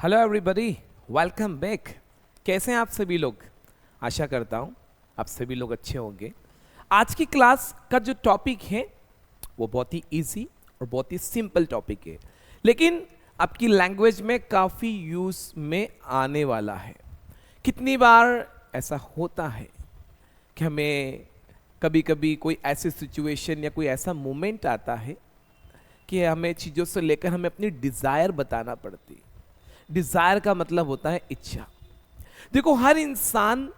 Hello everybody, welcome back. कैसे हैं आप सभी लोग? आशा करता हूँ आप सभी लोग अच्छे होंगे। आज की क्लास का जो टॉपिक है वो बहुत ही इजी और बहुत ही सिंपल टॉपिक है, लेकिन आपकी लैंग्वेज में काफ़ी यूज़ में आने वाला है। कितनी बार ऐसा होता है कि हमें कभी कभी कोई ऐसी सिचुएशन या कोई ऐसा मोमेंट आता है कि हमें चीज़ों से लेकर हमें अपनी डिज़ायर बताना पड़ती है। डिज़ायर का मतलब होता है इच्छा। देखो, हर इंसान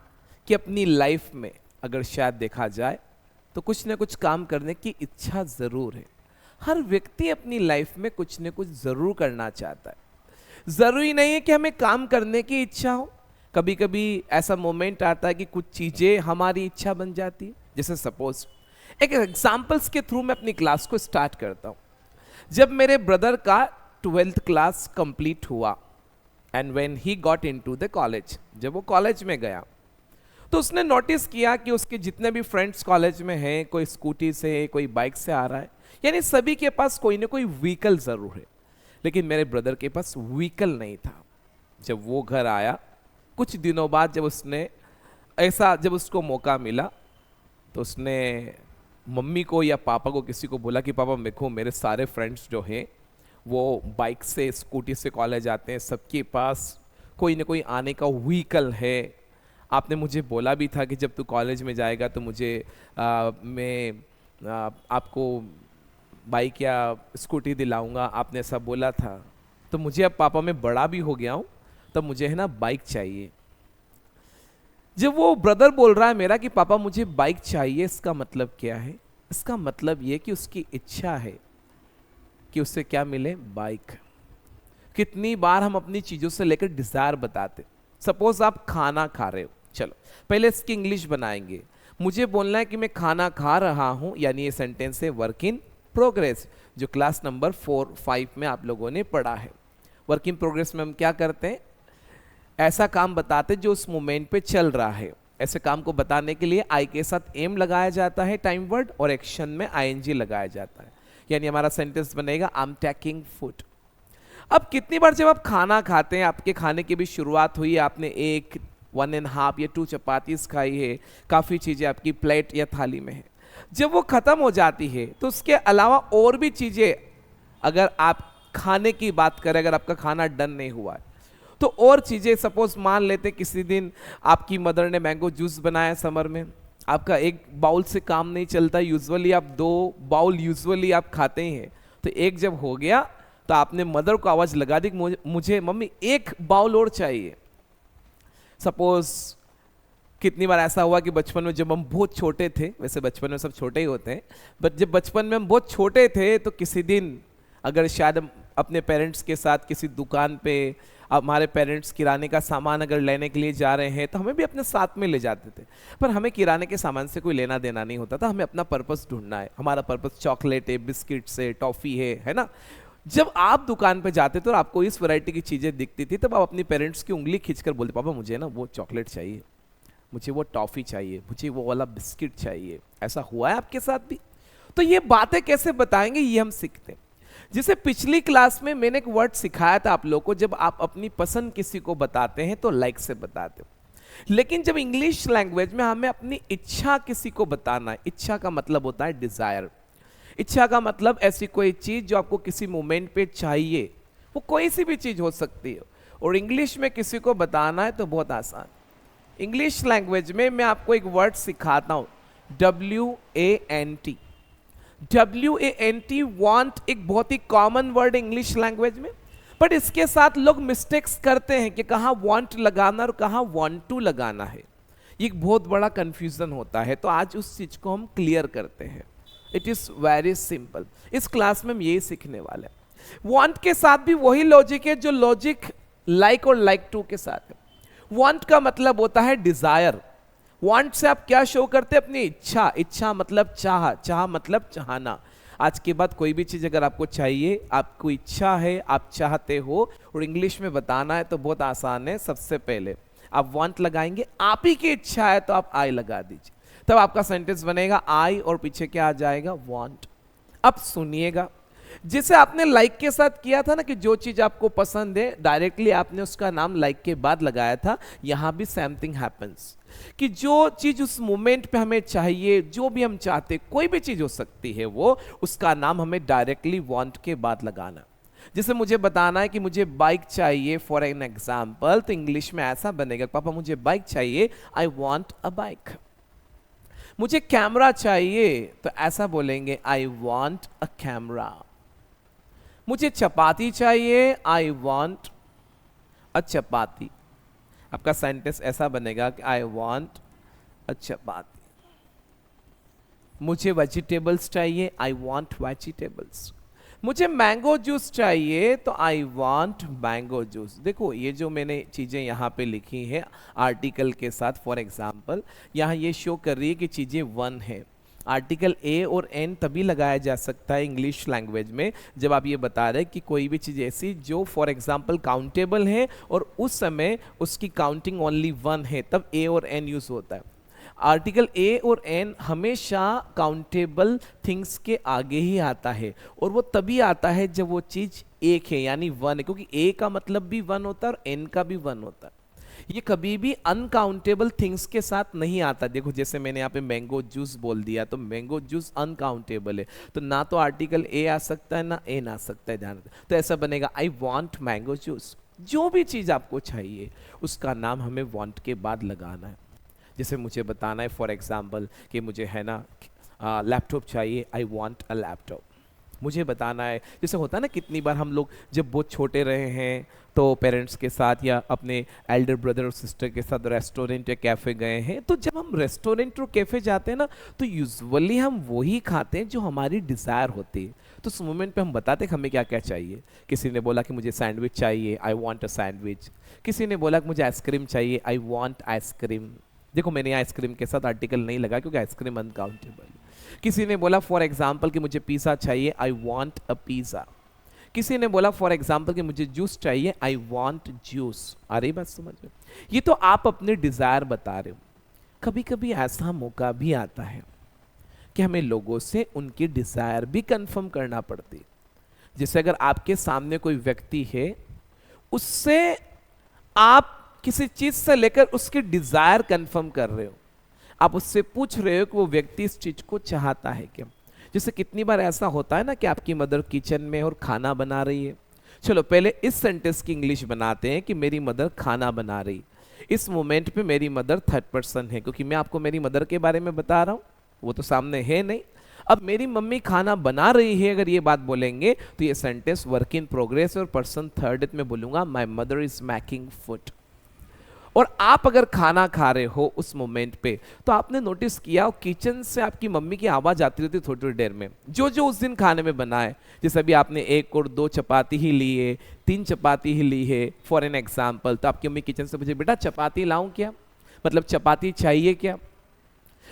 की अपनी लाइफ में अगर शायद देखा जाए तो कुछ ना कुछ काम करने की इच्छा ज़रूर है। हर व्यक्ति अपनी लाइफ में कुछ ना कुछ ज़रूर करना चाहता है। ज़रूरी नहीं है कि हमें काम करने की इच्छा हो। कभी कभी ऐसा मोमेंट आता है कि कुछ चीज़ें हमारी इच्छा बन जाती है। जैसे सपोज एक एग्जाम्पल्स के थ्रू मैं अपनी क्लास को स्टार्ट करता हूँ। जब मेरे ब्रदर का 12th क्लास कंप्लीट हुआ and when he got into the college, जब वो कॉलेज में गया तो उसने नोटिस किया कि उसके जितने भी फ्रेंड्स कॉलेज में हैं, कोई स्कूटी से कोई बाइक से आ रहा है, यानी सभी के पास कोई ना कोई व्हीकल ज़रूर है। लेकिन मेरे ब्रदर के पास व्हीकल नहीं था। जब वो घर आया कुछ दिनों बाद, जब उसको मौका मिला तो उसने मम्मी को या पापा को, किसी को बोला कि पापा देखो, मेरे सारे फ्रेंड्स जो हैं वो बाइक से स्कूटी से कॉलेज आते हैं, सबके पास कोई ना कोई आने का व्हीकल है। आपने मुझे बोला भी था कि जब तू कॉलेज में जाएगा तो मैं आपको बाइक या स्कूटी दिलाऊंगा, आपने ऐसा बोला था। तो मुझे अब पापा, मैं बड़ा भी हो गया हूँ, तब मुझे है ना बाइक चाहिए। जब वो ब्रदर बोल रहा है मेरा कि पापा मुझे बाइक चाहिए, इसका मतलब क्या है? इसका मतलब ये कि उसकी इच्छा है कि उससे क्या मिले, बाइक। कितनी बार हम अपनी चीजों से लेकर डिजायर बताते। सपोज आप खाना खा रहे हो, चलो पहले इसकी इंग्लिश बनाएंगे। मुझे बोलना है कि मैं खाना खा रहा हूं, यानी ये सेंटेंस है वर्क इन प्रोग्रेस, जो क्लास नंबर 4-5 में आप लोगों ने पढ़ा है। वर्क इन प्रोग्रेस में हम क्या करते हैं? ऐसा काम बताते जो उस मोमेंट पे चल रहा है। ऐसे काम को बताने के लिए आई के साथ एम लगाया जाता है, टाइम वर्ड, और एक्शन में आईएनजी लगाया जाता है। यानी हमारा सेंटेंस बनेगा आई एम टेकिंग फूड। अब कितनी बार जब आप खाना खाते हैं, आपके खाने की भी शुरुआत हुई, आपने 1.5 या 2 चपातीस खाई है, काफ़ी चीज़ें आपकी प्लेट या थाली में है। जब वो ख़त्म हो जाती है तो उसके अलावा और भी चीज़ें, अगर आप खाने की बात करें, अगर आपका खाना डन नहीं हुआ है तो और चीज़ें, सपोज मान लेते किसी दिन आपकी मदर ने मैंगो जूस बनाया समर में, आपका एक बाउल से काम नहीं चलता, यूजुअली आप 2 बाउल यूजुअली आप खाते ही हैं। तो एक जब हो गया तो आपने मदर को आवाज़ लगा दी, मुझे मम्मी 1 बाउल और चाहिए। सपोज कितनी बार ऐसा हुआ कि बचपन में जब हम बहुत छोटे थे, वैसे बचपन में सब छोटे ही होते हैं, बट जब बचपन में हम बहुत छोटे थे तो किसी दिन अगर शायद हम अपने पेरेंट्स के साथ किसी दुकान पे, हमारे पेरेंट्स किराने का सामान अगर लेने के लिए जा रहे हैं तो हमें भी अपने साथ में ले जाते थे। पर हमें किराने के सामान से कोई लेना देना नहीं होता था, हमें अपना पर्पस ढूंढना है। हमारा पर्पस चॉकलेट है, बिस्किट्स है, टॉफ़ी है ना। जब आप दुकान पे जाते थे और आपको इस वैरायटी की चीज़ें दिखती थी, तब आप अपनी पेरेंट्स की उंगली खींचकर बोलते, पापा मुझे ना वो चॉकलेट चाहिए, मुझे वो टॉफ़ी चाहिए, मुझे वो वाला बिस्किट चाहिए। ऐसा हुआ है आपके साथ भी? तो ये बातें कैसे बताएंगे, ये हम सीखते हैं। जिसे पिछली क्लास में मैंने एक वर्ड सिखाया था आप लोगों को, जब आप अपनी पसंद किसी को बताते हैं तो लाइक से बताते हो। लेकिन जब इंग्लिश लैंग्वेज में हमें अपनी इच्छा किसी को बताना है, इच्छा का मतलब होता है डिजायर। इच्छा का मतलब ऐसी कोई चीज जो आपको किसी मोमेंट पे चाहिए, वो कोई सी भी चीज हो सकती है। और इंग्लिश में किसी को बताना है तो बहुत आसान। इंग्लिश लैंग्वेज में मैं आपको एक वर्ड सिखाता हूं, WANT। WANT, वांट, एक बहुत ही कॉमन वर्ड इंग्लिश लैंग्वेज में, बट इसके साथ लोग मिस्टेक्स करते हैं कि कहाँ वांट लगाना और कहाँ वांट टू लगाना है। ये एक बहुत बड़ा कंफ्यूजन होता है, तो आज उस चीज को हम क्लियर करते हैं। It is very simple. इस क्लास में हम यही सीखने वाले हैं। वांट के साथ भी वही लॉजिक है जो लॉजिक लाइक और लाइक टू के साथ है। वांट का मतलब होता है डिजायर। वांट से आप क्या शो करते हैं? अपनी इच्छा। इच्छा मतलब चाह, चाह मतलब चाहना। आज के बाद कोई भी चीज अगर आपको चाहिए, आपको इच्छा है, आप चाहते हो, और इंग्लिश में बताना है तो बहुत आसान है। सबसे पहले आप वांट लगाएंगे, आप ही की इच्छा है तो आप आई लगा दीजिए, तब आपका सेंटेंस बनेगा आई और पीछे क्या आ जाएगा? वांट। अब सुनिएगा, जैसे आपने लाइक के साथ किया था ना कि जो चीज आपको पसंद है डायरेक्टली आपने उसका नाम लाइक के बाद लगाया था, यहां भी सेम थिंग हैपेंस कि जो चीज उस मोमेंट पे हमें चाहिए, जो भी हम चाहते, कोई भी चीज हो सकती है वो, उसका नाम हमें डायरेक्टली वांट के बाद लगाना। जैसे मुझे बताना है कि मुझे बाइक चाहिए फॉर एन एग्जाम्पल, तो इंग्लिश में ऐसा बनेगा, पापा मुझे बाइक चाहिए, आई वॉन्ट अ बाइक। मुझे कैमरा चाहिए तो ऐसा बोलेंगे, आई वॉन्ट अ कैमरा। मुझे चपाती चाहिए, आई वॉन्ट अ चपाती। आपका सेंटेंस ऐसा बनेगा कि आई वॉन्ट अ चपाती। मुझे वेजिटेबल्स चाहिए, आई वॉन्ट वेजिटेबल्स। मुझे मैंगो जूस चाहिए तो आई वॉन्ट मैंगो जूस। देखो ये जो मैंने चीज़ें यहाँ पे लिखी हैं आर्टिकल के साथ, फॉर एग्जाम्पल यहाँ ये शो कर रही है कि चीज़ें वन है। आर्टिकल ए और एन तभी लगाया जा सकता है इंग्लिश लैंग्वेज में जब आप ये बता रहे हैं कि कोई भी चीज़ ऐसी जो फॉर एग्जाम्पल काउंटेबल है और उस समय उसकी काउंटिंग ओनली वन है, तब ए और एन यूज होता है। आर्टिकल ए और एन हमेशा काउंटेबल थिंग्स के आगे ही आता है, और वो तभी आता है जब वो चीज एक है यानी वन है, क्योंकि ए का मतलब भी वन होता है और एन का भी वन होता है। ये कभी भी अनकाउंटेबल थिंग्स के साथ नहीं आता। देखो जैसे मैंने यहाँ पे मैंगो जूस बोल दिया तो मैंगो जूस अनकाउंटेबल है, तो ना तो आर्टिकल ए आ सकता है ना एन आ सकता है, ध्यान रखना। तो ऐसा बनेगा आई वॉन्ट मैंगो जूस। जो भी चीज आपको चाहिए उसका नाम हमें वॉन्ट के बाद लगाना है। जैसे मुझे बताना है फॉर एग्जाम्पल कि मुझे है ना लैपटॉप चाहिए, आई वॉन्ट अ लैपटॉप। मुझे बताना है, जैसे होता है ना कितनी बार हम लोग जब बहुत छोटे रहे हैं तो पेरेंट्स के साथ या अपने एल्डर ब्रदर और सिस्टर के साथ रेस्टोरेंट या कैफ़े गए हैं, तो जब हम रेस्टोरेंट और कैफ़े जाते हैं ना तो यूजुअली हम वही खाते हैं जो हमारी डिज़ायर होती है। तो उस मोमेंट पे हम बताते हैं कि हमें क्या क्या चाहिए। किसी ने बोला कि मुझे सैंडविच चाहिए, आई वॉन्ट अ सैंडविच। किसी ने बोला कि मुझे आइसक्रीम चाहिए, आई वॉन्ट आइसक्रीम। देखो मैंने आइसक्रीम के साथ आर्टिकल नहीं लगा क्योंकि आइसक्रीम अनकाउंटेबल। किसी ने बोला फॉर एग्जाम्पल कि मुझे पिज़्ज़ा चाहिए, आई वॉन्ट अ पिज़्ज़ा। किसी ने बोला फॉर एग्जाम्पल कि मुझे जूस चाहिए, आई वॉन्ट जूस। आ रही बात समझ में? ये तो आप अपने डिजायर बता रहे हो। कभी कभी ऐसा मौका भी आता है कि हमें लोगों से उनकी डिजायर भी कंफर्म करना पड़ती है। जैसे अगर आपके सामने कोई व्यक्ति है, उससे आप किसी चीज से लेकर उसकी डिजायर कंफर्म कर रहे हो, आप उससे पूछ रहे हो कि वो व्यक्ति इस चीज को चाहता है क्या। जैसे कितनी बार ऐसा होता है ना कि आपकी मदर किचन में और खाना बना रही है। चलो पहले इस सेंटेंस की इंग्लिश बनाते हैं कि मेरी मदर खाना बना रही। इस मोमेंट पे मेरी मदर थर्ड पर्सन है क्योंकि मैं आपको मेरी मदर के बारे में बता रहा हूं, वो तो सामने है नहीं। अब मेरी मम्मी खाना बना रही है अगर ये बात बोलेंगे तो ये सेंटेंस वर्क इन प्रोग्रेस और पर्सन थर्ड में बोलूंगा my mother is making food. और आप अगर खाना खा रहे हो उस मोमेंट पे तो आपने नोटिस किया किचन से आपकी मम्मी की आवाज आती रहती थोड़ी थोड़ी देर में, जो जो उस दिन खाने में बना है। जैसे अभी आपने एक और दो चपाती ही ली है, तीन चपाती ही ली है फॉर एन एग्जाम्पल, तो आपकी मम्मी किचन से पूछे बेटा चपाती लाऊं क्या, मतलब चपाती चाहिए क्या।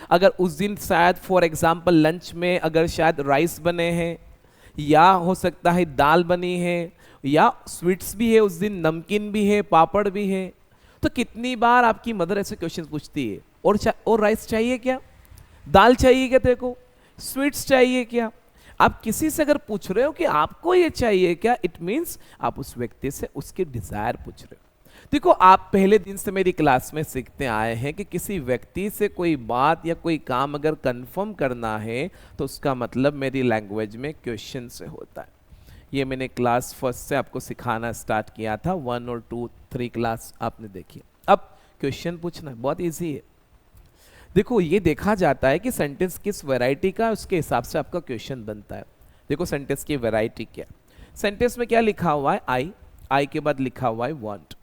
अगर उस दिन शायद फॉर एग्जाम्पल लंच में अगर शायद राइस बने हैं या हो सकता है दाल बनी है या स्वीट्स भी है, उस दिन नमकीन भी है, पापड़ भी है, तो कितनी बार आपकी मदर ऐसे क्वेश्चन पूछती है और राइस चाहिए क्या, दाल चाहिए क्या, तेरे को स्वीट्स चाहिए क्या। आप किसी से अगर पूछ रहे हो कि आपको ये चाहिए क्या, इट मींस आप उस व्यक्ति से उसके डिजायर पूछ रहे हो। देखो आप पहले दिन से मेरी क्लास में सीखते आए हैं कि किसी व्यक्ति से कोई बात या कोई काम अगर कंफर्म करना है तो उसका मतलब मेरी लैंग्वेज में क्वेश्चन से होता है। ये मैंने क्लास फर्स्ट से आपको सिखाना स्टार्ट किया था, 1 और 2 3 क्लास आपने देखी। अब क्वेश्चन पूछना बहुत इजी है। देखो ये देखा जाता है कि सेंटेंस किस वैरायटी का, उसके हिसाब से आपका क्वेश्चन बनता है। देखो सेंटेंस की वैरायटी क्या, सेंटेंस में क्या लिखा हुआ है, आई के बाद लिखा हुआ है वांट।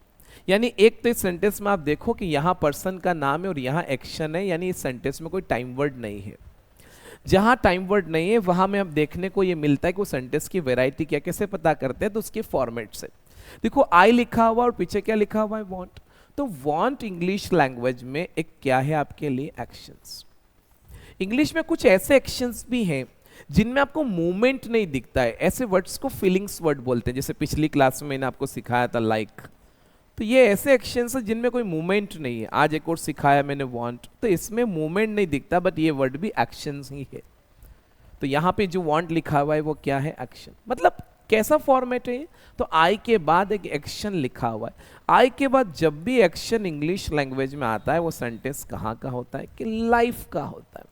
यानी एक तो इस सेंटेंस में आप देखो कि यहाँ पर्सन का नाम है और यहाँ एक्शन है, यानी इस सेंटेंस में कोई टाइम वर्ड नहीं है। जहां टाइम वर्ड नहीं है वहां में अब देखने को ये मिलता है कि वो सेंटेंस की वैरायटी क्या, कैसे पता करते हैं, तो उसके फॉर्मेट से। देखो आई लिखा हुआ और पीछे क्या लिखा हुआ है, वांट। तो वांट इंग्लिश लैंग्वेज में एक क्या है आपके लिए, एक्शंस। इंग्लिश में कुछ ऐसे एक्शंस भी हैं जिनमें आपको मूवमेंट नहीं दिखता है, ऐसे वर्ड्स को फीलिंग्स वर्ड बोलते हैं। जैसे पिछली क्लास में मैंने आपको सिखाया था लाइक, तो ये ऐसे एक्शंस हैं जिनमें कोई मूवमेंट नहीं है। आज एक और सिखाया मैंने वांट, तो इसमें मूवमेंट नहीं दिखता बट ये वर्ड भी एक्शंस ही है। तो यहाँ पे जो वांट लिखा हुआ है वो क्या है, एक्शन। मतलब कैसा फॉर्मेट है, तो आई के बाद एक एक्शन लिखा हुआ है। आई के बाद जब भी एक्शन इंग्लिश लैंग्वेज में आता है वो सेंटेंस कहाँ का होता है, कि लाइफ का होता है।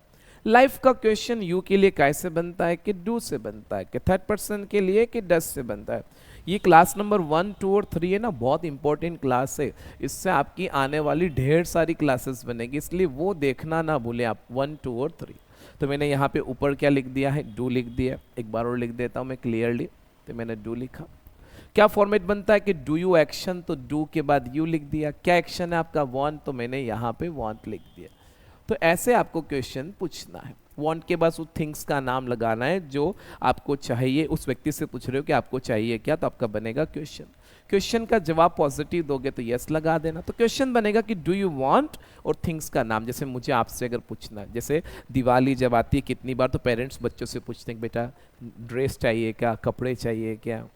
लाइफ का क्वेश्चन यू के लिए कैसे बनता है, कि डू से बनता है, कि थर्ड पर्सन के लिए कि डस से बनता है। ये क्लास नंबर 1, 2 और 3 है ना, बहुत इंपॉर्टेंट क्लास है। इससे आपकी आने वाली ढेर सारी क्लासेस बनेगी, इसलिए वो देखना ना भूलें आप, 1, 2 और 3। तो मैंने यहाँ पे ऊपर क्या लिख दिया है, डू लिख दिया। एक बार और लिख देता हूँ मैं क्लियरली, तो मैंने डू लिखा। क्या फॉर्मेट बनता है कि डू यू एक्शन, तो डू के बाद यू लिख दिया। क्या एक्शन है आपका, वांट, तो मैंने यहाँ पे वांट लिख दिया। तो ऐसे आपको क्वेश्चन पूछना है। वांट के बाद उस थिंग्स का नाम लगाना है जो आपको चाहिए, उस व्यक्ति से पूछ रहे हो कि आपको चाहिए क्या, तो आपका बनेगा क्वेश्चन। क्वेश्चन का जवाब पॉजिटिव दोगे तो यस लगा देना। तो क्वेश्चन बनेगा कि डू यू वांट और थिंग्स का नाम। जैसे मुझे आपसे अगर पूछना है, जैसे दिवाली जब आती है कितनी बार तो पेरेंट्स बच्चों से पूछते हैं कि बेटा ड्रेस चाहिए क्या, कपड़े चाहिए क्या।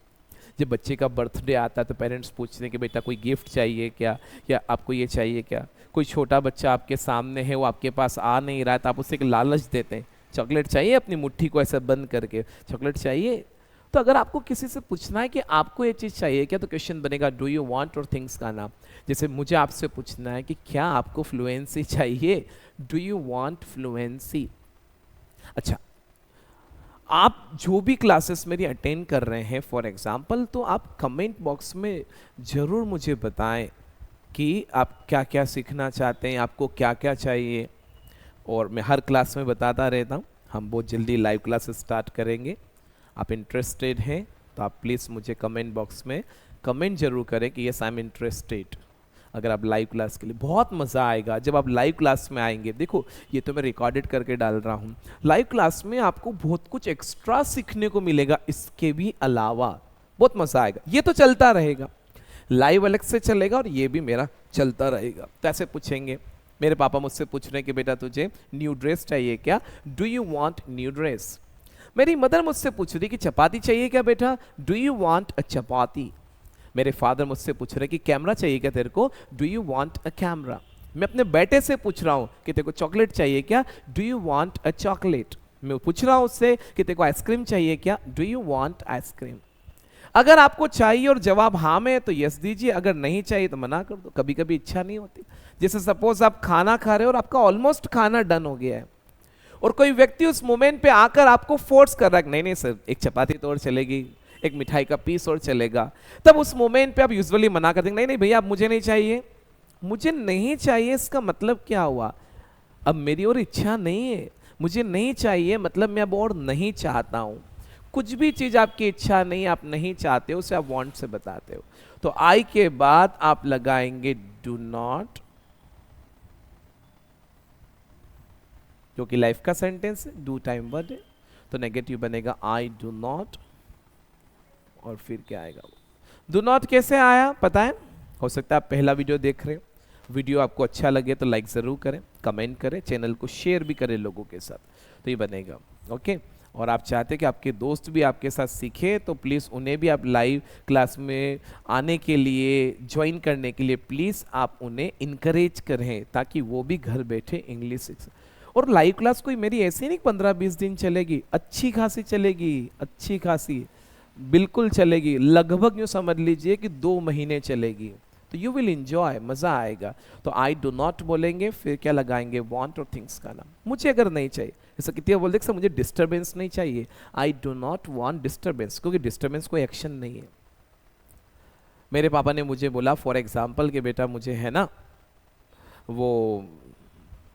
जब बच्चे का बर्थडे आता है तो पेरेंट्स पूछते हैं कि बेटा कोई गिफ्ट चाहिए क्या, या आपको ये चाहिए क्या। कोई छोटा बच्चा आपके सामने है, वो आपके पास आ नहीं रहा है, तो आप उसे एक लालच देते हैं, चॉकलेट चाहिए, अपनी मुट्ठी को ऐसे बंद करके चॉकलेट चाहिए। तो अगर आपको किसी से पूछना है कि आपको ये चीज़ चाहिए क्या, तो क्वेश्चन बनेगा डू यू वांट और थिंग्स का नाम। जैसे मुझे आपसे पूछना है कि क्या आपको फ्लुएंसी चाहिए, डू यू वांट फ्लुएंसी। अच्छा, आप जो भी क्लासेस मेरी अटेंड कर रहे हैं फॉर एग्जांपल, तो आप कमेंट बॉक्स में ज़रूर मुझे बताएं कि आप क्या क्या सीखना चाहते हैं, आपको क्या क्या चाहिए। और मैं हर क्लास में बताता रहता हूँ, हम बहुत जल्दी लाइव क्लासेस स्टार्ट करेंगे। आप इंटरेस्टेड हैं तो आप प्लीज़ मुझे कमेंट बॉक्स में कमेंट जरूर करें कि यस आई एम इंटरेस्टेड। अगर आप लाइव क्लास के लिए, बहुत मज़ा आएगा जब आप लाइव क्लास में आएंगे। देखो ये तो मैं रिकॉर्डेड करके डाल रहा हूँ, लाइव क्लास में आपको बहुत कुछ एक्स्ट्रा सीखने को मिलेगा। इसके भी अलावा बहुत मज़ा आएगा। ये तो चलता रहेगा, लाइव अलग से चलेगा और ये भी मेरा चलता रहेगा। तो ऐसे पूछेंगे, मेरे पापा मुझसे पूछ रहे हैं कि बेटा तुझे न्यू ड्रेस चाहिए क्या, do you want new dress. मेरी मदर मुझसे पूछ रही कि चपाती चाहिए क्या बेटा, डू यू वांट अ चपाती। मेरे फादर मुझसे पूछ रहे कि कैमरा चाहिए क्या तेरे को, do you want a camera. मैं अपने बेटे से पूछ रहा हूँ कि तेरे को चॉकलेट चाहिए क्या, do you want a chocolate. मैं पूछ रहा हूँ उससे कि तेरे को आइसक्रीम चाहिए क्या, डू यू वांट आइसक्रीम। अगर आपको चाहिए और जवाब हाँ में तो यस दीजिए, अगर नहीं चाहिए तो मना कर दो। कभी कभी इच्छा नहीं होती, जैसे सपोज आप खाना खा रहे हो और आपका ऑलमोस्ट खाना डन हो गया है, और कोई व्यक्ति उस मोमेंट पे आकर आपको फोर्स कर रहा है, नहीं नहीं सर एक चपाती तो और चलेगी, एक मिठाई का पीस और चलेगा। तब उस मोमेंट पे आप यूजुअली मना कर देंगे, नहीं नहीं भैया अब मुझे नहीं चाहिए। मुझे नहीं चाहिए इसका मतलब क्या हुआ, अब मेरी और इच्छा नहीं है, मुझे नहीं चाहिए मतलब मैं अब और नहीं चाहता हूं। कुछ भी चीज आपकी इच्छा नहीं, आप नहीं चाहते हो, उसे आप वांट से बताते हो। तो आई के बाद आप लगाएंगे डू नॉट, जो कि लाइफ का सेंटेंस है, डू टाइम वर्ड है, तो नेगेटिव बनेगा आई डू नॉट। और फिर क्या आएगा, डू नॉट कैसे आया पता है, हो सकता है आप पहला वीडियो देख रहे हो, वीडियो आपको अच्छा लगे तो लाइक ज़रूर करें, कमेंट करें, चैनल को शेयर भी करें लोगों के साथ, तो ये बनेगा ओके। और आप चाहते हैं कि आपके दोस्त भी आपके साथ सीखे, तो प्लीज़ उन्हें भी आप लाइव क्लास में आने के लिए, ज्वाइन करने के लिए प्लीज़ आप उन्हें इनकरेज करें, ताकि वो भी घर बैठे इंग्लिश सीख। और लाइव क्लास कोई मेरी ऐसी नहीं 15-20 दिन चलेगी, अच्छी खासी चलेगी, अच्छी खासी बिल्कुल चलेगी, लगभग यूँ समझ लीजिए कि 2 महीने चलेगी। तो यू विल इंजॉय, मज़ा आएगा। तो आई डू नॉट बोलेंगे, फिर क्या लगाएंगे, वांट और थिंग्स का नाम। मुझे अगर नहीं चाहिए, ऐसा कितने बोल देख सर मुझे डिस्टर्बेंस नहीं चाहिए, I do not want disturbance, क्योंकि डिस्टर्बेंस कोई एक्शन नहीं है। मेरे पापा ने मुझे बोला फॉर एग्जाम्पल कि बेटा मुझे है ना वो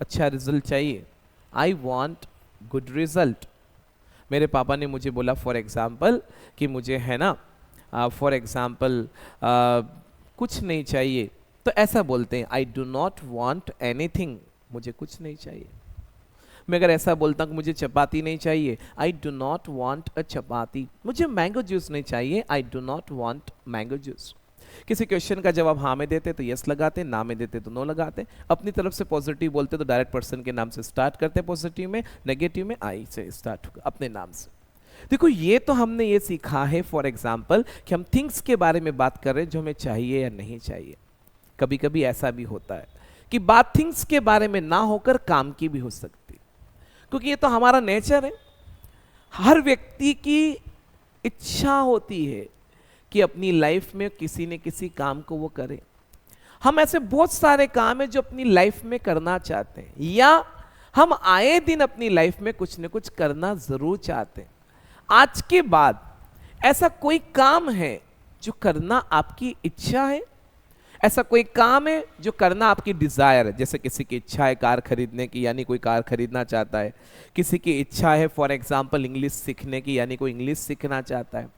अच्छा रिजल्ट चाहिए, आई वॉन्ट गुड रिजल्ट। मेरे पापा ने मुझे बोला फॉर एग्जाम्पल कि मुझे है ना फॉर एग्जाम्पल कुछ नहीं चाहिए, तो ऐसा बोलते हैं आई डू नॉट वॉन्ट एनीथिंग, मुझे कुछ नहीं चाहिए। मैं अगर ऐसा बोलता हूँ कि मुझे चपाती नहीं चाहिए, I do not want a chapati. मुझे मैंगो जूस नहीं चाहिए, I do not want mango juice. किसी क्वेश्चन का जवाब हाँ में देते तो यस लगाते, ना में देते तो नो लगाते। अपनी तरफ से पॉजिटिव बोलते तो डायरेक्ट पर्सन के नाम से स्टार्ट करते, पॉजिटिव में, नेगेटिव में आई से स्टार्ट होगा, अपने नाम से। देखो ये तो हमने ये सीखा है फॉर एग्जाम्पल कि हम थिंग्स के बारे में बात कर रहे हैं जो हमें चाहिए या नहीं चाहिए। कभी कभी ऐसा भी होता है कि बात थिंग्स के बारे में ना होकर काम की भी हो सकती, क्योंकि ये तो हमारा नेचर है। हर व्यक्ति की इच्छा होती है कि अपनी लाइफ में किसी न किसी काम को वो करे। हम ऐसे बहुत सारे काम है जो अपनी लाइफ में करना चाहते हैं, या हम आए दिन अपनी लाइफ में कुछ न कुछ करना जरूर चाहते हैं। आज के बाद ऐसा कोई काम है जो करना आपकी इच्छा है? ऐसा कोई काम है जो करना आपकी डिजायर है? जैसे किसी की इच्छा है कार खरीदने की, यानी कोई कार खरीदना चाहता है। किसी की इच्छा है फॉर एग्जांपल इंग्लिश सीखने की, यानी कोई इंग्लिश सीखना चाहता है।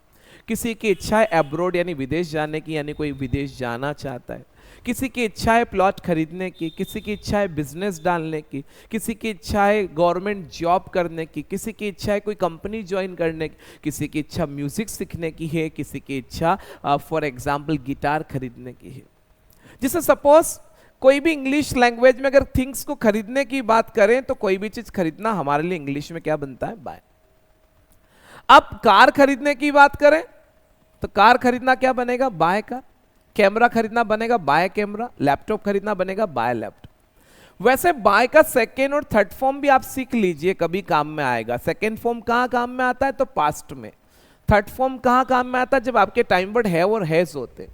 किसी की इच्छा है अब्रॉड यानी विदेश जाने की, यानी कोई विदेश जाना चाहता है। किसी की इच्छा है प्लॉट खरीदने की, किसी की इच्छा है बिजनेस डालने की, किसी की इच्छा है गवर्नमेंट जॉब करने की, किसी की इच्छा है कोई कंपनी ज्वाइन करने की, किसी की इच्छा म्यूजिक सीखने की है, किसी की इच्छा फॉर एग्जांपल गिटार खरीदने की है। जैसे सपोज कोई भी इंग्लिश लैंग्वेज में अगर थिंग्स को खरीदने की बात करें तो कोई भी चीज खरीदना हमारे लिए इंग्लिश में क्या बनता है? बाय। अब कार खरीदने की बात करें तो कार खरीदना क्या बनेगा? By car. कैमरा खरीदना बनेगा बाय कैमरा। लैपटॉप खरीदना बनेगा बाय लैपटॉप। वैसे बाय का सेकेंड और थर्ड फॉर्म भी आप सीख लीजिए, कभी काम में आएगा। सेकेंड फॉर्म कहां काम में आता है? तो पास्ट में। थर्ड फॉर्म कहां काम में आता है? जब आपके टाइम वर्ड है और हैज होते।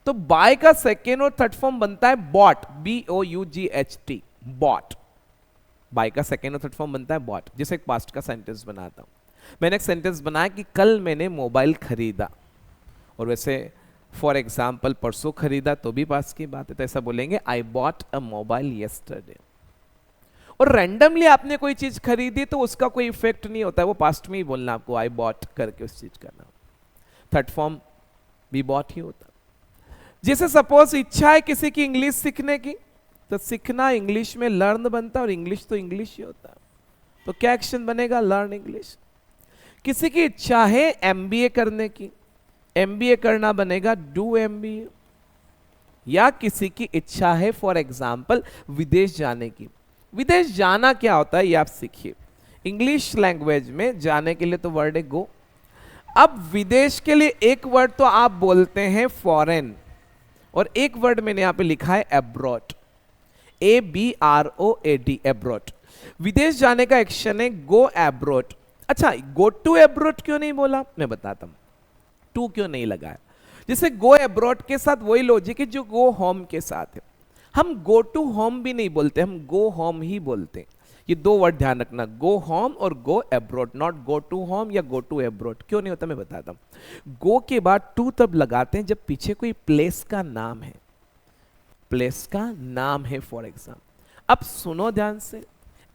तो बाय का सेकेंड और थर्ड फॉर्म बनता है बॉट, BOUGHT, बॉट। बाय का सेकेंड और थर्ड फॉर्म बनता है बॉट। जैसे एक पास्ट का सेंटेंस बनाता हूं, मैंने एक सेंटेंस बनाया कि कल मैंने मोबाइल खरीदा, और वैसे फॉर एग्जाम्पल परसों खरीदा तो भी पास की बात है, तो ऐसा बोलेंगे I bought a mobile yesterday. और रैंडमली आपने कोई चीज खरीदी तो उसका कोई इफेक्ट नहीं होता है, वो पास्ट में ही बोलना आपको, आई बॉट करके उस चीज का नाम। थर्ड फॉर्म भी बॉट ही होता। जैसे सपोज इच्छा है किसी की इंग्लिश सीखने की, तो सीखना इंग्लिश में लर्न बनता है, और इंग्लिश तो इंग्लिश ही होता है, तो क्या एक्शन बनेगा? Learn English. किसी की इच्छा है MBA करने की, MBA करना बनेगा डू MBA। या किसी की इच्छा है फॉर एग्जाम्पल विदेश जाने की। विदेश जाना क्या होता है ये आप सीखिए। इंग्लिश लैंग्वेज में जाने के लिए तो वर्ड है गो। अब विदेश के लिए एक वर्ड तो आप बोलते हैं फॉरेन, और एक वर्ड मैंने यहां पे लिखा है एब्रॉड, ABROAD, एब्रॉड। विदेश जाने का एक्शन है गो एब्रॉड। अच्छा, गो टू एब्रॉड क्यों नहीं बोला? मैं बताता हूं टू क्यों नहीं लगाया। जैसे गो एब्रॉड के साथ वही लॉजिक है जो गो होम के साथ है। हम गो टू होम भी नहीं बोलते, हम गो होम ही बोलते हैं। ये दो वर्ड ध्यान रखना, गो होम और go abroad, not go to home या गो टू एब्रॉड। क्यों नहीं होता मैं बताता हूं। गो के बाद टू तब लगाते हैं जब पीछे कोई प्लेस का नाम है, प्लेस का नाम है फॉर एग्जाम्पल। अब सुनो ध्यान से,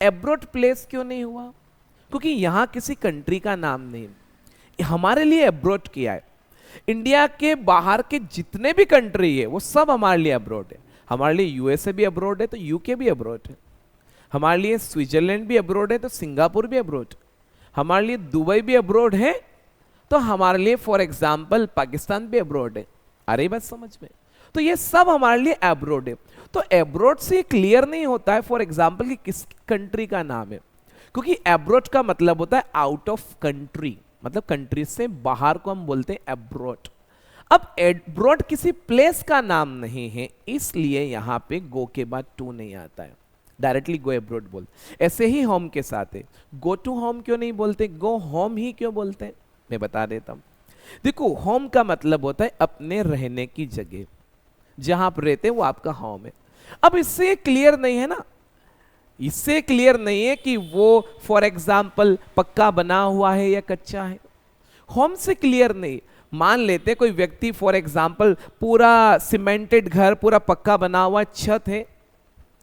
एब्रॉड प्लेस क्यों नहीं हुआ? क्योंकि यहां किसी कंट्री का नाम नहीं, हमारे लिए एब्रॉड किया है। इंडिया के बाहर के जितने भी कंट्री है वो सब हमारे लिए अब्रॉड है। हमारे लिए यूएसए भी अब्रॉड है तो यूके भी अब्रॉड है। हमारे लिए स्विट्जरलैंड भी अब्रॉड है तो सिंगापुर भी अब्रॉड है। हमारे लिए दुबई भी अब्रॉड है तो हमारे लिए फॉर एग्जाम्पल पाकिस्तान भी अब्रॉड है। अरे बात समझ में? तो ये सब हमारे लिए अब्रॉड है। तो अब्रॉड से क्लियर नहीं होता है फॉर एग्जाम्पल कि किस कंट्री का नाम है, क्योंकि अब्रॉड का मतलब होता है आउट ऑफ कंट्री, मतलब कंट्री से बाहर को हम बोलते हैं अब्रॉड। अब अब्रॉड किसी प्लेस का नाम नहीं है, इसलिए यहां पे गो के बाद टू नहीं आता है, डायरेक्टली गो अब्रॉड बोल। ऐसे ही होम के साथ है, गो टू होम क्यों नहीं बोलते, गो होम ही क्यों बोलते हैं? मैं बता देता हूं। देखो, होम का मतलब होता है अपने रहने की जगह, जहां आप रहते हैं वो आपका होम है। अब इससे क्लियर नहीं है ना, इससे क्लियर नहीं है कि वो फॉर एग्जाम्पल पक्का बना हुआ है या कच्चा है। होम से क्लियर नहीं। मान लेते कोई व्यक्ति फॉर एग्जाम्पल पूरा सीमेंटेड घर, पूरा पक्का बना हुआ छत है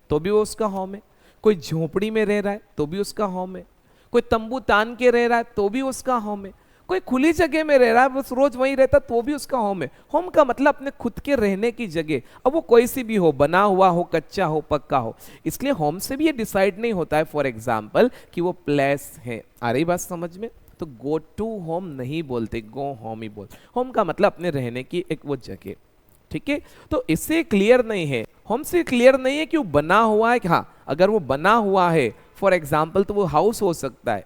तो भी वो उसका होम है। कोई झोपड़ी में रह रहा है तो भी उसका होम है। कोई तंबू तान के रह रहा है तो भी उसका होम है। कोई खुली जगह में रह रहा है, बस रोज वहीं रहता तो भी उसका होम है। होम का मतलब अपने खुद के रहने की जगह, अब वो कोई सी भी हो, बना हुआ हो, कच्चा हो, पक्का हो। इसलिए होम से भी ये डिसाइड नहीं होता है फॉर एग्जाम्पल कि वो प्लेस है। आ रही बात समझ में? तो गो टू होम नहीं बोलते, गो होम ही बोलते। होम का मतलब अपने रहने की एक वो जगह, ठीक है। तो इससे क्लियर नहीं है, होम से क्लियर नहीं है कि वो बना हुआ है कि हाँ, अगर वो बना हुआ है फॉर एग्जाम्पल तो वो हाउस हो सकता है।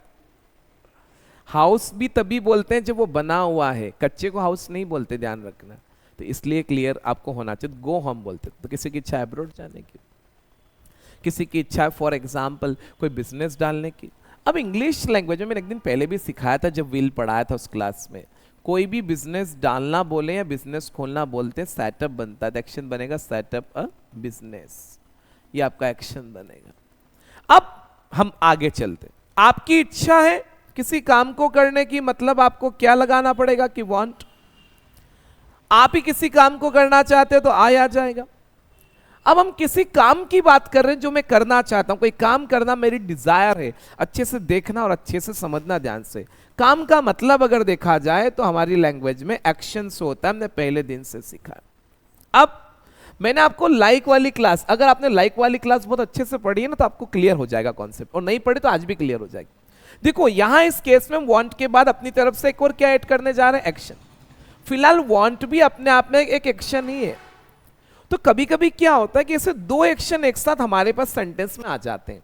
हाउस भी तभी बोलते हैं जब वो बना हुआ है, कच्चे को हाउस नहीं बोलते, ध्यान रखना। तो इसलिए क्लियर आपको होना चाहिए, गो होम बोलते। तो किसी की इच्छा अब्रॉड जाने की, किसी की इच्छा है फॉर एग्जाम्पल कोई बिजनेस डालने की। अब इंग्लिश लैंग्वेज में मैंने एक दिन पहले भी सिखाया था जब विल पढ़ाया था उस क्लास में, कोई भी बिजनेस डालना बोले या बिजनेस खोलना बोलते सेटअप बनता है, एक्शन बनेगा सेटअप अ बिजनेस, ये आपका एक्शन बनेगा। अब हम आगे चलते, आपकी इच्छा है किसी काम को करने की, मतलब आपको क्या लगाना पड़ेगा कि वांट। आप ही किसी काम को करना चाहते हो तो आ जाएगा। अब हम किसी काम की बात कर रहे हैं जो मैं करना चाहता हूं, कोई काम करना मेरी डिजायर है, अच्छे से देखना और अच्छे से समझना ध्यान से। काम का मतलब अगर देखा जाए तो हमारी लैंग्वेज में एक्शन से होता है, हमने पहले दिन से सीखा। अब मैंने आपको लाइक वाली क्लास, अगर आपने लाइक वाली क्लास बहुत अच्छे से पढ़ी है ना तो आपको क्लियर हो जाएगा कॉन्सेप्ट, और नहीं पढ़ी तो आज भी क्लियर हो जाएगी। देखो यहां इस केस में वांट के बाद अपनी तरफ से एक और क्या ऐड करने जा रहे हैं, एक्शन। फिलहाल वांट भी अपने आप में एक एक्शन ही है। तो कभी कभी क्या होता है कि ऐसे दो एक्शन एक साथ हमारे पास सेंटेंस में आ जाते हैं,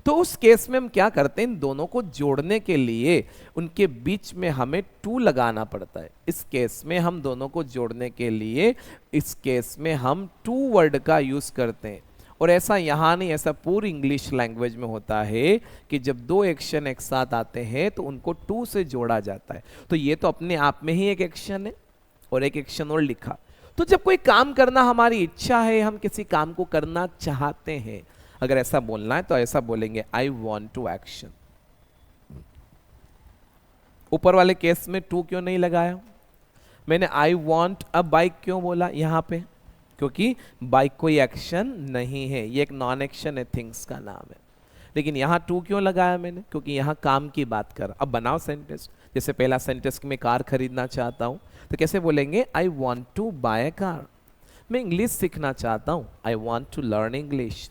तो उस केस में हम क्या करते हैं, इन दोनों को जोड़ने के लिए उनके बीच में हमें टू लगाना पड़ता है। इस केस में हम दोनों को जोड़ने के लिए इस केस में हम टू वर्ड का यूज करते हैं। और ऐसा यहां नहीं, ऐसा पूरी इंग्लिश लैंग्वेज में होता है कि जब दो एक्शन एक साथ आते हैं तो उनको टू से जोड़ा जाता है। तो ये तो अपने आप में ही एक एक्शन है, और एक एक्शन और लिखा। तो जब कोई काम करना हमारी इच्छा है, हम किसी काम को करना चाहते हैं, अगर ऐसा बोलना है तो ऐसा बोलेंगे आई वॉन्ट टू एक्शन। ऊपर वाले केस में टू क्यों नहीं लगाया, मैंने आई वॉन्ट अ बाइक क्यों बोला यहां पे, क्योंकि बाइक कोई एक्शन नहीं है, ये एक नॉन एक्शन है, थिंग्स का नाम है। लेकिन यहां टू क्यों लगाया मैंने, क्योंकि यहां काम की बात कर। अब बनाओ सेंटेंस, जैसे पहला सेंटेंस में कार खरीदना चाहता हूं तो कैसे बोलेंगे, I want to buy a car. मैं इंग्लिश सीखना चाहता हूं, I want to learn English.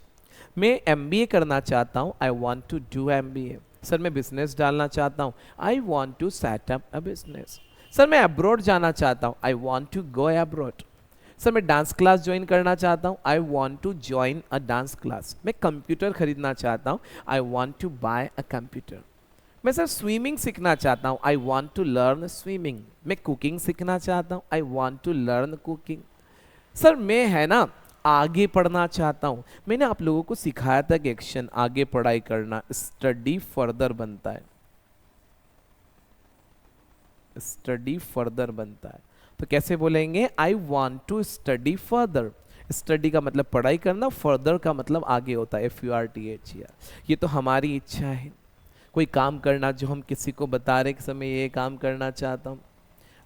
मैं MBA करना चाहता हूं, I want to do MBA। Sir मैं बिजनेस डालना चाहता हूं, I want to set up a business. Sir मैं अब्रॉड जाना चाहता हूं, I want to go abroad. Sir मैं डांस क्लास ज्वाइन करना चाहता हूं, I want to join a dance class. मैं कंप्यूटर खरीदना चाहता हूं, I want to buy a computer. मैं सर स्विमिंग सीखना चाहता हूं, I want to learn swimming. मैं कुकिंग सीखना चाहता हूं, I want to learn cooking. Sir मैं है ना आगे पढ़ना चाहता हूं, मैंने आप लोगों को सिखाया था कि एक्शन आगे पढ़ाई करना स्टडी फर्दर बनता है, स्टडी फर्दर बनता है। तो कैसे बोलेंगे, I want to study further. Study का मतलब पढ़ाई करना, फर्दर का मतलब आगे होता है, FURTH। ये तो हमारी इच्छा है, कोई काम करना जो हम किसी को बता रहे कि समय ये काम करना चाहता हूँ।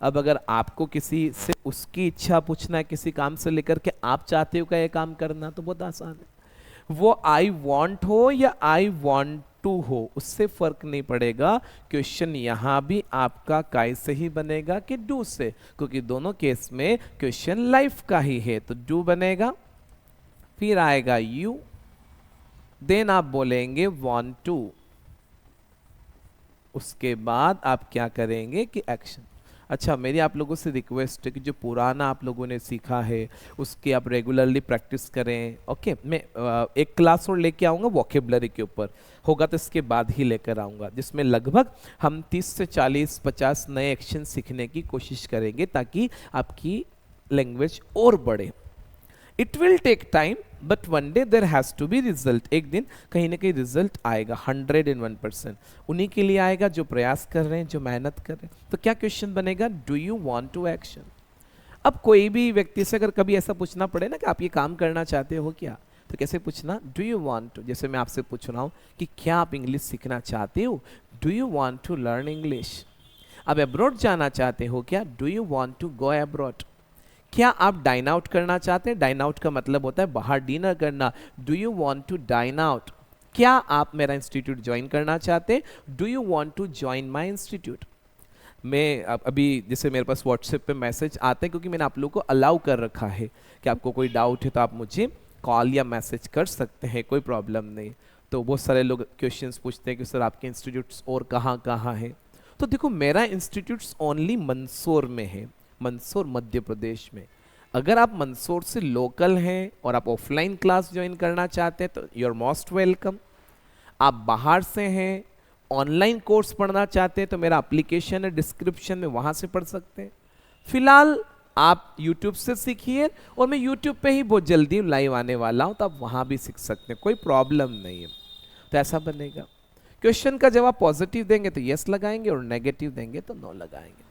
अब अगर आपको किसी से उसकी इच्छा पूछना है किसी काम से लेकर के आप चाहते हो क्या ये काम करना, तो बहुत आसान है। वो आई वॉन्ट हो या आई वॉन्ट टू हो उससे फर्क नहीं पड़ेगा। क्वेश्चन यहां भी आपका काय से ही बनेगा कि डू से, क्योंकि दोनों केस में क्वेश्चन लाइफ का ही है। तो डू बनेगा, फिर आएगा यू, देन आप बोलेंगे वॉन्ट टू, उसके बाद आप क्या करेंगे कि एक्शन। अच्छा मेरी आप लोगों से रिक्वेस्ट है कि जो पुराना आप लोगों ने सीखा है उसकी आप रेगुलरली प्रैक्टिस करें। ओके मैं एक क्लास और लेके आऊँगा वोकेबलरी के ऊपर, होगा तो इसके बाद ही लेकर आऊँगा, जिसमें लगभग हम 30 से 40-50 नए एक्शन सीखने की कोशिश करेंगे ताकि आपकी लैंग्वेज और बढ़े। It will take time but one day there has to be result. एक दिन कहीं ना कहीं रिजल्ट आएगा, 101%। उन्हीं के लिए आएगा जो प्रयास कर रहे हैं, जो मेहनत कर रहे हैं। तो क्या क्वेश्चन बनेगा, do you want to action. अब कोई भी व्यक्ति से अगर कभी ऐसा पूछना पड़े ना कि आप ये काम करना चाहते हो क्या, तो कैसे पूछना, डू यू वांट टू। जैसे मैं आपसे पूछ रहा हूँ कि क्या आप इंग्लिश सीखना चाहते हो, do you want to learn English. अब अब्रॉड जाना चाहते हो क्या, do you want to go abroad. क्या आप डाइन आउट करना चाहते हैं, डाइन आउट का मतलब होता है बाहर डिनर करना, do you want to dine out. क्या आप मेरा इंस्टीट्यूट ज्वाइन करना चाहते हैं, do you want to join my institute. मैं अभी जैसे मेरे पास व्हाट्सएप पे मैसेज आते हैं क्योंकि मैंने आप लोगों को अलाउ कर रखा है कि आपको कोई डाउट है तो आप मुझे कॉल या मैसेज कर सकते हैं, कोई प्रॉब्लम नहीं। तो बहुत सारे लोग क्वेश्चंस पूछते हैं कि सर आपके इंस्टीट्यूट्स और कहाँ कहाँ हैं। तो देखो मेरा इंस्टीट्यूट्स ओनली मंदसौर में है, मंदसौर मध्य प्रदेश में। अगर आप मंदसौर से लोकल हैं और आप ऑफलाइन क्लास ज्वाइन करना चाहते हैं तो यू आर मोस्ट वेलकम। आप बाहर से हैं, ऑनलाइन कोर्स पढ़ना चाहते हैं तो मेरा एप्लीकेशन है डिस्क्रिप्शन में, वहाँ से पढ़ सकते हैं। फिलहाल आप YouTube से सीखिए और मैं YouTube पे ही बहुत जल्दी लाइव आने वाला हूँ, तो आप वहाँ भी सीख सकते हैं, कोई प्रॉब्लम नहीं है। तो ऐसा बनेगा क्वेश्चन का जवाब पॉजिटिव देंगे तो यस लगाएंगे और नेगेटिव देंगे तो नो लगाएंगे।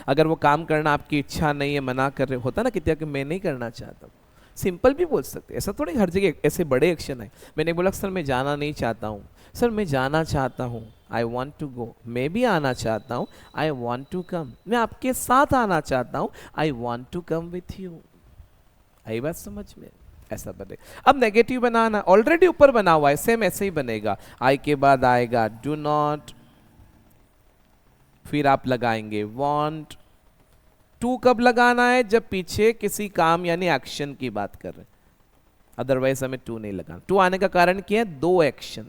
अगर वो काम करना आपकी इच्छा नहीं है, मना कर रहे होता ना कितना कि मैं नहीं करना चाहता, सिंपल भी बोल सकते, ऐसा थोड़ी हर जगह ऐसे बड़े एक्शन है। मैंने बोला सर मैं जाना नहीं चाहता हूँ, सर मैं जाना चाहता हूँ, आई वॉन्ट टू गो। मैं भी आना चाहता हूँ, आई वॉन्ट टू कम। मैं आपके साथ आना चाहता हूँ, I want to come with you. आई बात समझ में? ऐसा बने। अब नेगेटिव बनाना ऑलरेडी ऊपर बना हुआ है, सेम ऐसे ही बनेगा। आई के बाद आएगा डू नॉट, फिर आप लगाएंगे वांट। टू कब लगाना है? जब पीछे किसी काम यानी एक्शन की बात कर रहे हैं, अदरवाइज हमें टू नहीं लगाना। टू आने का कारण क्या है? दो एक्शन।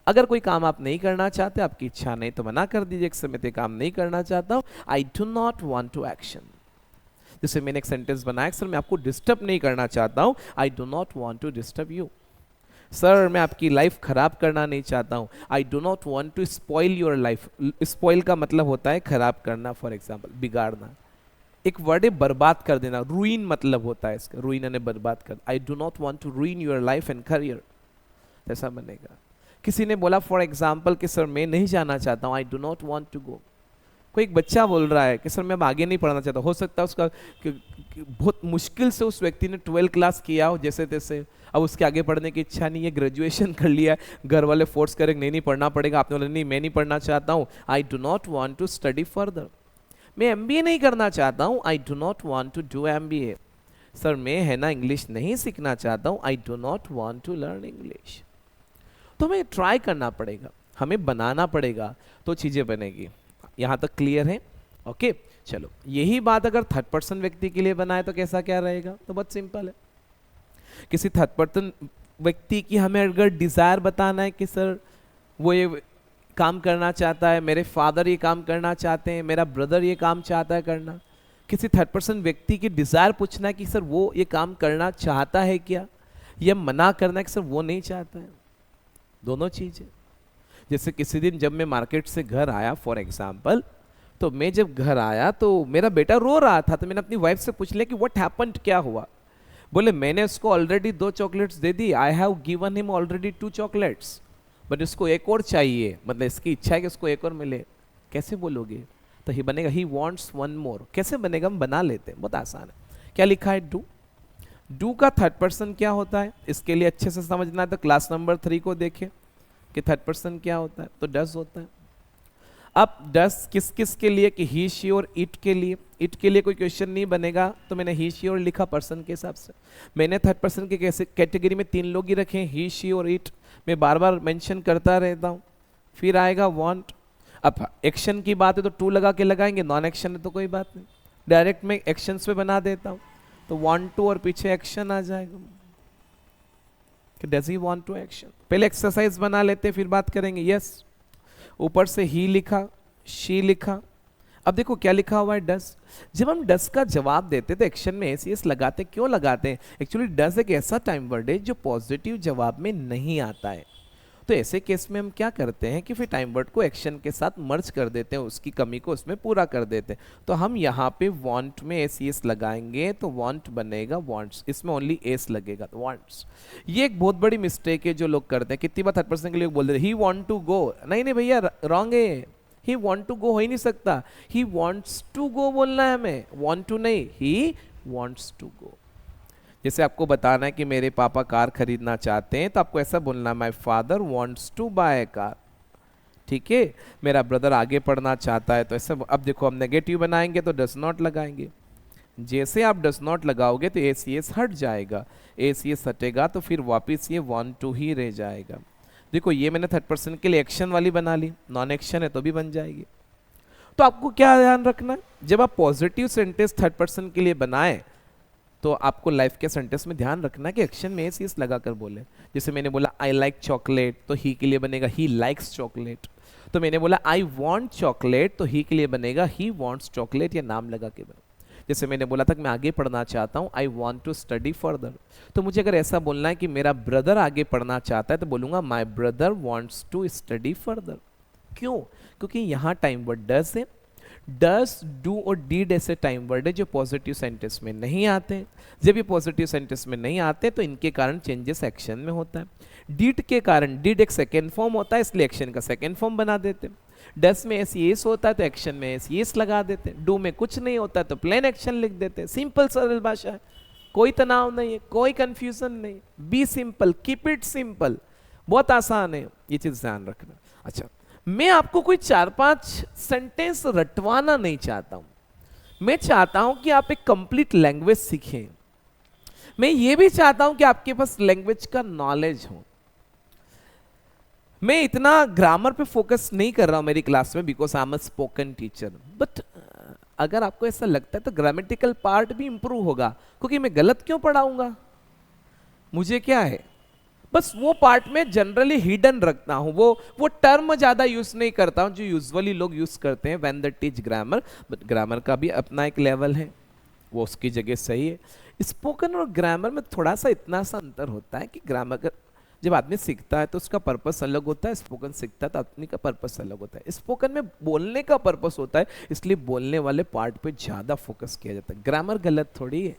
अगर कोई काम आप नहीं करना चाहते, आपकी इच्छा नहीं, तो मना कर दीजिए, सर मैं काम नहीं करना चाहता हूं, I do not want to action. जैसे मैंने एक सेंटेंस बनाया, सर मैं आपको डिस्टर्ब नहीं करना चाहता हूं, I do not want to disturb you. Sir मैं आपकी लाइफ खराब करना नहीं चाहता हूं, I do not want to spoil your life. Spoil का मतलब होता है खराब करना, फॉर एग्जाम्पल बिगाड़ना। एक वर्ड है बर्बाद कर देना, रूइन मतलब होता है इसका, रूइन यानी बर्बाद कर। I do not want to ruin your life and career, ऐसा बनेगा। किसी ने बोला फॉर एग्जाम्पल कि सर मैं नहीं जाना चाहता हूँ, I do not want to go. कोई एक बच्चा बोल रहा है कि सर मैं अब आगे नहीं पढ़ना चाहता, हो सकता है उसका कि बहुत मुश्किल से उस व्यक्ति ने 12 क्लास किया हो जैसे तैसे, अब उसके आगे पढ़ने की इच्छा नहीं है, ग्रेजुएशन कर लिया, घर वाले फोर्स करेंगे नहीं नहीं पढ़ना पड़ेगा, आपने बोला नहीं मैं नहीं पढ़ना चाहता हूँ, I do not want to study further. मैं एमबीए नहीं करना चाहता हूँ, I do not want to do MBA. Sir मैं है ना इंग्लिश नहीं सीखना चाहता हूँ, I do not want to learn English. तो हमें ट्राई करना पड़ेगा, हमें बनाना पड़ेगा, तो चीजें बनेगी। यहाँ तक क्लियर है? ओके चलो, यही बात अगर थर्ड पर्सन व्यक्ति के लिए बनाए तो कैसा क्या रहेगा? तो बहुत सिंपल है। किसी थर्ड पर्सन व्यक्ति की हमें अगर डिजायर बताना है कि सर वो ये काम करना चाहता है, मेरे फादर ये काम करना चाहते हैं, मेरा ब्रदर ये काम चाहता है करना, किसी थर्ड पर्सन व्यक्ति की डिजायर पूछना है कि सर वो ये काम करना चाहता है क्या, या मना करना है कि सर वो नहीं चाहता है, दोनों चीजें। जैसे किसी दिन जब मैं मार्केट से घर आया फॉर एग्जाम्पल, तो मैं जब घर आया तो मेरा बेटा रो रहा था, तो मैंने अपनी वाइफ से पूछ लिया कि व्हाट हैपेंड, क्या हुआ? बोले मैंने उसको already 2 chocolates they the, I have given him already 2 chocolates, but इसको एक और चाहिए, मतलब इसकी इच्छा है कि इसको एक और मिले। कैसे बोलोगे? तो ही बनेगा ही वॉन्ट्स 1 मोर। कैसे बनेगा? हम बना लेते हैं, बहुत आसान है। क्या लिखा है? डू। डू का थर्ड पर्सन क्या होता है? इसके लिए अच्छे से समझना है तो क्लास नंबर 3 को देखें कि थर्ड पर्सन क्या होता है। तो डस होता है। अब डस किस किस के लिए? कि ही शी और इट के लिए। इट के लिए कोई क्वेश्चन नहीं बनेगा, तो मैंने ही शी और लिखा पर्सन के हिसाब से। मैंने थर्ड पर्सन के कैसे कैटेगरी में 3 लोग ही रखे, ही शी और इट, मैं बार बार मेंशन करता रहता हूँ। फिर आएगा वांट। अब एक्शन की बात है तो टू लगा के लगाएंगे, नॉन एक्शन है तो कोई बात नहीं, डायरेक्ट मैं एक्शन पे बना देता हूँ। तो वांट टू और पीछे एक्शन आ जाएगा कि does he want to action. पहले एक्सरसाइज बना लेते फिर बात करेंगे। यस, ऊपर से ही लिखा, शी लिखा। अब देखो क्या लिखा हुआ है? डस। जब हम डस का जवाब देते तो एक्शन में एस यस लगाते, क्यों लगाते हैं? एक्चुअली डस एक ऐसा टाइम वर्ड है जो पॉजिटिव जवाब में नहीं आता है। तो ऐसे केस में हम क्या करते हैं कि फिर टाइम वर्ड को एक्शन के साथ मर्ज कर देते हैं, उसकी कमी को उसमें पूरा कर देते हैं। तो हम यहाँ पे वांट में एस यस लगाएंगे तो वांट बनेगा वांट्स, इसमें ओनली एस लगेगा तो वांट्स। ये एक बहुत बड़ी मिस्टेक है जो लोग करते हैं। कितनी बार थर्ड पर्सन के लिए बोल देते ही वांट टू गो, नहीं नहीं भैया रॉन्ग है, ही वांट टू गो हो ही नहीं सकता, ही वांट्स टू गो बोलना है हमें, वांट टू नहीं, ही वांट्स टू गो। जैसे आपको बताना है कि मेरे पापा कार खरीदना चाहते हैं, तो आपको ऐसा बोलना my father wants to buy a car. ठीक है, मेरा ब्रदर आगे पढ़ना चाहता है, तो ऐसा। अब देखो हम नेगेटिव बनाएंगे तो डस नॉट लगाएंगे। जैसे आप डस नॉट लगाओगे तो एस यस हट जाएगा, एस यस हटेगा तो फिर वापिस ये वांट टू ही रह जाएगा। देखो ये मैंने थर्ड पर्सन के लिए एक्शन वाली बना ली, नॉन एक्शन है तो भी बन जाएगी। तो आपको क्या ध्यान रखना है, जब आप पॉजिटिव सेंटेंस थर्ड पर्सन के लिए बनाएं तो आपको लाइफ के सेंटेंस में ध्यान रखना है कि एक्शन में एस यस लगाकर बोले। जैसे मैंने बोला आई लाइक चॉकलेट, तो ही के लिए बनेगा ही लाइक्स चॉकलेट। तो मैंने बोला आई वांट चॉकलेट, तो ही के लिए बनेगा ही वांट्स चॉकलेट, या नाम लगा के बने। जैसे मैंने बोला था कि मैं आगे पढ़ना चाहता हूँ, I want to study further, तो मुझे अगर ऐसा बोलना है कि मेरा ब्रदर आगे पढ़ना चाहता है तो बोलूंगा my brother wants to study further. क्यों? क्योंकि यहाँ टाइम वर्ड डज है, डस, डू और डीड ऐसे टाइम वर्ड है जो पॉजिटिव सेंटेंस में नहीं आते। जब ये पॉजिटिव सेंटेंस में नहीं आते तो इनके कारण चेंजेस एक्शन में होता है। डीड के कारण, डीड एक सेकेंड फॉर्म होता है इसलिए एक्शन का सेकेंड फॉर्म बना देते हैं। डस में एस येस होता है तो एक्शन में एस येस लगा देते हैं। डू में कुछ नहीं होता है तो प्लेन एक्शन लिख देते हैं। सिंपल सरल भाषा है, कोई तनाव नहीं है, कोई कंफ्यूजन नहीं। Be simple, keep it simple, बहुत आसान है, ये चीज ध्यान रखना। अच्छा, मैं आपको कोई 4-5 सेंटेंस रटवाना नहीं चाहता हूं, मैं चाहता हूं कि आप एक कंप्लीट लैंग्वेज सीखें। मैं ये भी चाहता हूं कि आपके पास लैंग्वेज का नॉलेज हो। मैं इतना ग्रामर पे फोकस नहीं कर रहा हूं मेरी क्लास में, because I am a spoken teacher. But अगर आपको ऐसा लगता है तो ग्रामेटिकल पार्ट भी इंप्रूव होगा, क्योंकि मैं गलत क्यों पढ़ाऊंगा, मुझे क्या है, बस वो पार्ट में जनरली हिडन रखता हूं, वो टर्म ज्यादा यूज नहीं करता हूं जो यूजुअली लोग यूज करते हैं when they teach grammar. But grammar का भी अपना एक लेवल है, वो उसकी जगह सही है। स्पोकन और ग्रामर में थोड़ा सा इतना सा अंतर होता है कि ग्रामर जब आदमी सीखता है तो उसका पर्पस अलग होता है, स्पोकन सीखता है तो आदमी का पर्पस अलग होता है। स्पोकन में बोलने का पर्पस होता है, इसलिए बोलने वाले पार्ट पे ज्यादा फोकस किया जाता है। ग्रामर गलत थोड़ी है,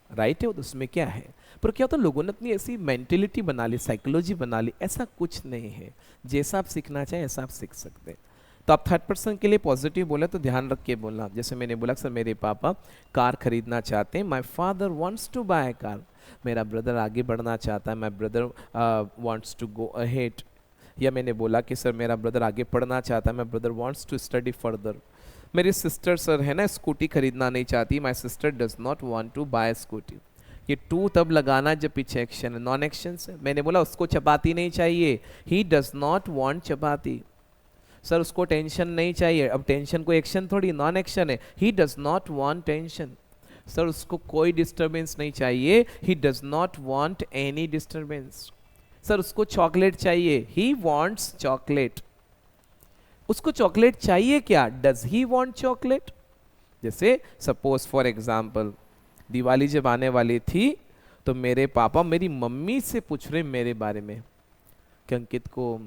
राइट है, उसमें क्या है। पर क्या होता है, लोगों ने अपनी ऐसी मेंटेलिटी बना ली, साइकोलॉजी बना ली, ऐसा कुछ नहीं है। जैसा आप सीखना चाहें ऐसा आप सीख सकते हैं। तो आप थर्ड पर्सन के लिए पॉजिटिव बोले तो ध्यान रख के बोलना। जैसे मैंने बोला सर मेरे पापा कार खरीदना चाहते हैं, my father wants to buy car. मेरा ब्रदर आगे बढ़ना चाहता है, my brother wants to go ahead. या मैंने बोला कि सर मेरा ब्रदर आगे पढ़ना चाहता है, my brother wants to study further. मेरी सिस्टर सर है ना स्कूटी खरीदना नहीं चाहती, my sister does not want to buy scooty. ये टू तब लगाना जब पीछे एक्शन है, नॉन एक्शन से। मैंने बोला उसको चपाती नहीं चाहिए, he does not want chapati. Sir उसको टेंशन नहीं चाहिए, अब टेंशन कोई एक्शन थोड़ी, नॉन एक्शन है, he does not want tension. Sir उसको कोई डिस्टरबेंस नहीं चाहिए, he does not want any disturbance. Sir उसको चॉकलेट चाहिए, ही वांट्स चॉकलेट। उसको चॉकलेट चाहिए क्या, डज ही वांट चॉकलेट। जैसे सपोज फॉर एग्जांपल दिवाली जब आने वाली थी तो मेरे पापा मेरी मम्मी से पूछ रहे मेरे बारे में कि अंकित को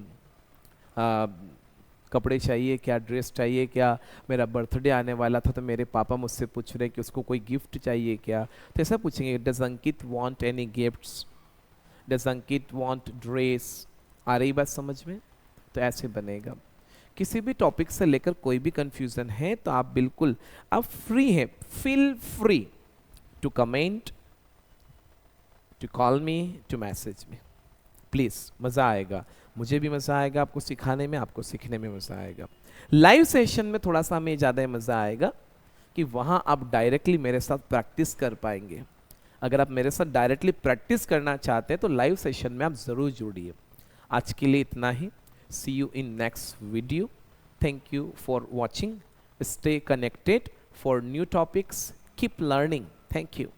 कपड़े चाहिए क्या, ड्रेस चाहिए क्या, मेरा बर्थडे आने वाला था तो मेरे पापा मुझसे पूछ रहे कि उसको कोई गिफ्ट चाहिए क्या। तो ऐसा पूछेंगे, does Ankit want any gifts, does Ankit want dress. आ रही बात समझ में। तो ऐसे बनेगा। किसी भी टॉपिक से लेकर कोई भी कंफ्यूजन है तो आप बिल्कुल आप फ्री हैं, feel free to comment, to call me, to message me. Please, मजा आएगा, मुझे भी मजा आएगा आपको सिखाने में, आपको सीखने में मजा आएगा। लाइव सेशन में थोड़ा सा हमें ज्यादा मजा आएगा कि वहां आप डायरेक्टली मेरे साथ प्रैक्टिस कर पाएंगे। अगर आप मेरे साथ डायरेक्टली प्रैक्टिस करना चाहते हैं तो लाइव सेशन में आप जरूर जुड़िए। आज के लिए इतना ही। See you in next video. Thank you for watching. Stay connected for new topics. Keep learning. Thank you.